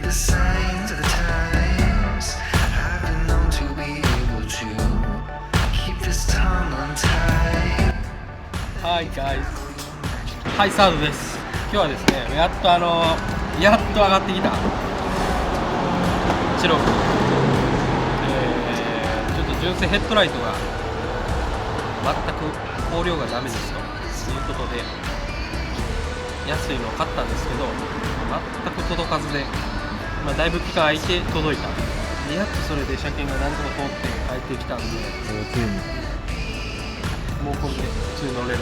the signs of the times. I've been known to be able to keep this tongue untied. Hi guys. はい、サードです。今日はですね、やっと上がってきた白く、ちょっと純正ヘッドライトが全く光量がダメですということで、安いのを買ったんですけど全く届かずで、だいぶ期間空いて届いた。でやっとそれで車検がなんとか通って帰ってきたんで、ついにもうこれで普通に乗れる。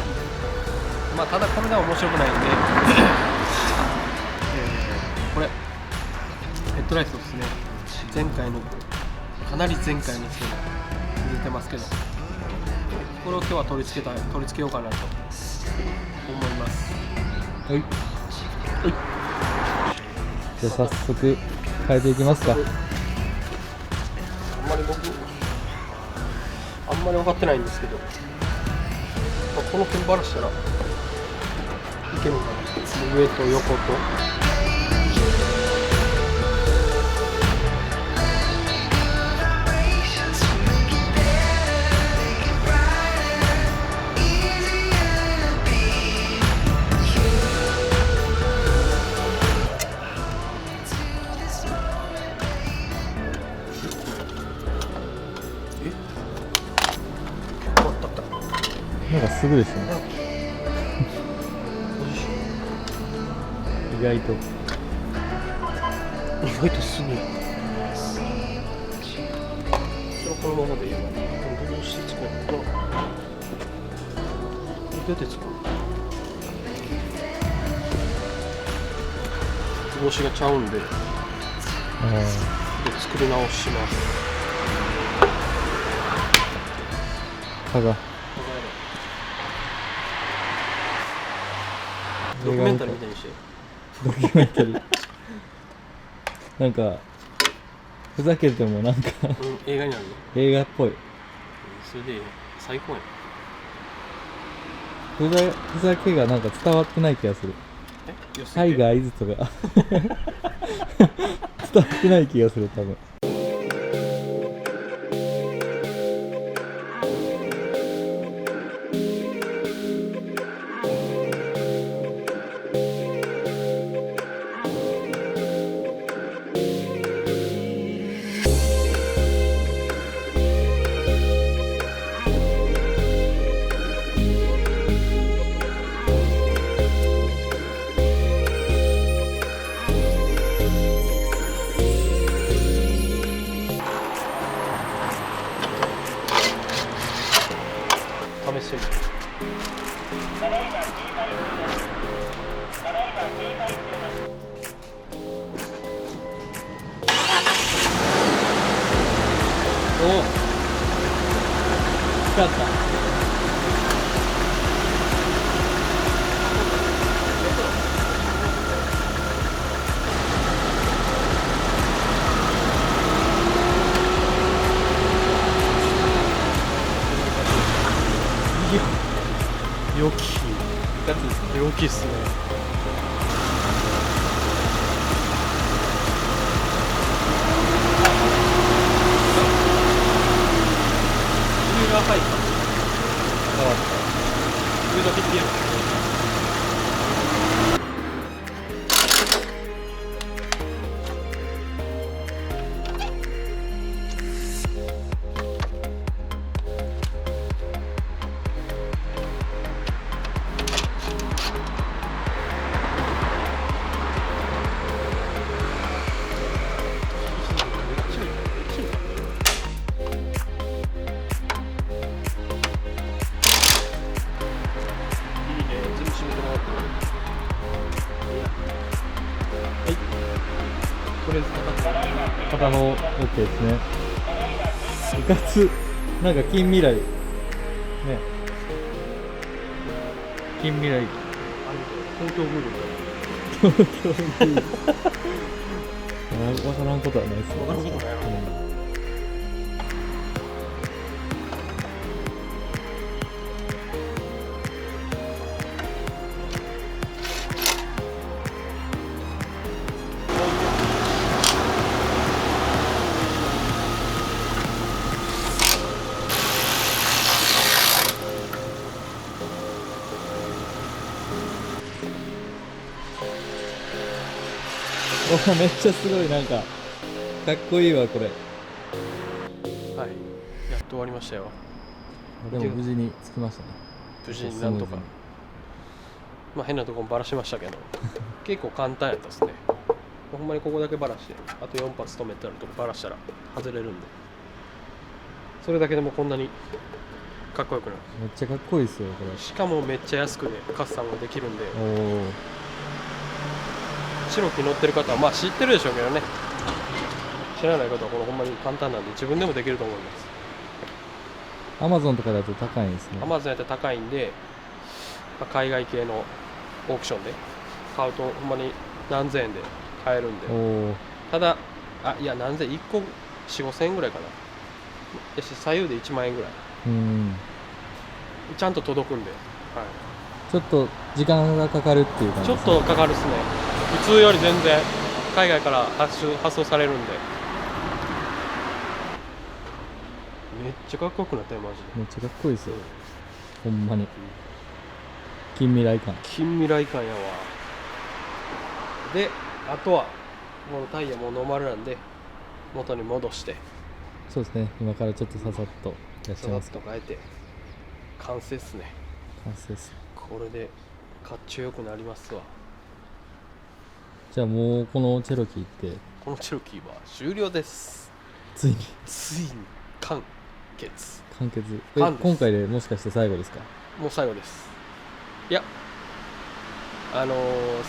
ただこれでは面白くないんでこれヘッドライトですね。かなり前回のやつでも出てますけど、これを今日は取り付けようかなと思います。はい、じゃあ早速変えていきますか。あんまり分かってないんですけど、この辺ばらしたらいけるのかな。上と横となんかすぐですね。意外とすぐ。それこのままでいいわ。どうして使うのかな。出て使う。帽子がちゃうんで、作り直します。歯がドキュメンタリーみたいにして。ドキュメンタリーなんかふざけてもなんか映画になるの。映画っぽい。それで最高や。ふざけがなんか伝わってない気がする。タイガーイズとか伝わってない気がする多分。試してみる。おお、光った。大きいやつですね。大きいっすね。上が入った。変わった。上だけでいける。これ片方 OK ですね。いかつなんか近未来ね。近未来東京グル東京に分からんことはないですよ。分からんことないな。めっちゃすごい、なんかかっこいいわこれ。はい、やっと終わりましたよ。でも無事に着きましたね。無事になんとか、まあ変なとこもバラしましたけど結構簡単やったですね。ほんまにここだけバラして、あと4発止めてあるとこバラしたら外れるんで、それだけでもこんなにかっこよくなる。めっちゃかっこいいですよこれ。しかもめっちゃ安くでカスタムができるんで、おお。チェロキー乗ってる方はまあ知ってるでしょうけどね、知らない方はこのほんまに簡単なんで自分でもできると思います。アマゾンとかだと高いんですね。アマゾンやったら高いんで、まあ海外系のオークションで買うとほんまに何千円で買えるんで。おお。ただ、いや何千円、1個4、5千円ぐらいかな。やし左右で1万円ぐらいちゃんと届くんで、はい、ちょっと時間がかかるっていう感じちょですね。っとかかるっすね。普通より全然海外から発送されるんで。めっちゃかっこよくなったよマジで。めっちゃかっこいいですよ、ほんまに。近未来感。近未来感やわ。で、あとはこのタイヤもノーマルなんで元に戻して、そうですね、今からちょっとささっとやっちさらっゃいますか。と変えて完成っすね。完成です。これでかっちょよくなりますわ。じゃあもうこのチェロキーってこのチェロキーは終了です。ついについに完結。完結。完です今回でもしかして最後ですか？もう最後です。いや、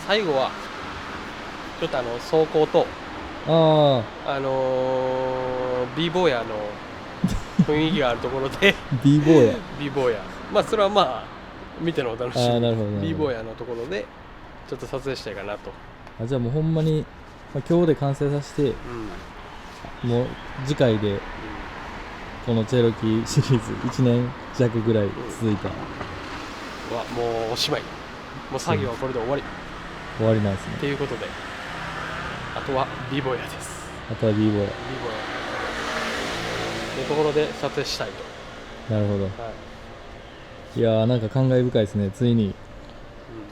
最後はちょっと走行とあb ボーヤの雰囲気があるところであ、b ボーヤ。b ボーヤ、まあそれはまあ見てのお楽しみ。なるほどなるほど。 b ボーヤのところでちょっと撮影したいかなと。じゃあもうほんまに、今日で完成させて、もう次回でこのチェロキーシリーズ1年弱ぐらい続いた、もうおしまい。もう作業はこれで終わり、終わりなんですね。っていうことで、あとは b ボーヤです。あとは b ボーヤ。 b ボーヤというところで撮影したいと。なるほど。はい、いやー、なんか感慨深いですね、ついに。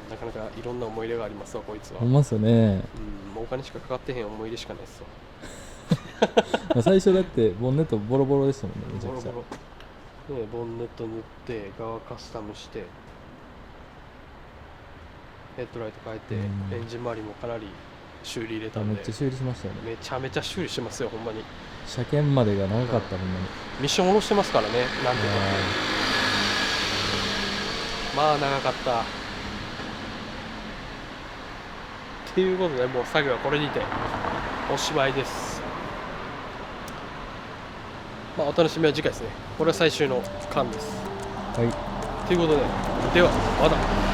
なかなかいろんな思い入れがありますわこいつは。ほんまっすよね。もうお金しかかかってへん思い入れしかないっすわ。最初だってボンネットボロボロでしたもんね、めちゃくちゃ。ボロボロ、ね、ボンネット塗って側カスタムしてヘッドライト変えて、エンジン周りもかなり修理入れたんで。めっちゃ修理しましたよね。めちゃめちゃ修理してますよほんまに。車検までが長かった、ほんまに。ミッション下ろしてますからね、なんていうか。まあ長かった。っていうことでもう作業はこれにておしまいです。まあお楽しみは次回ですね。これは最終の巻です。はい。ということで、ではまた。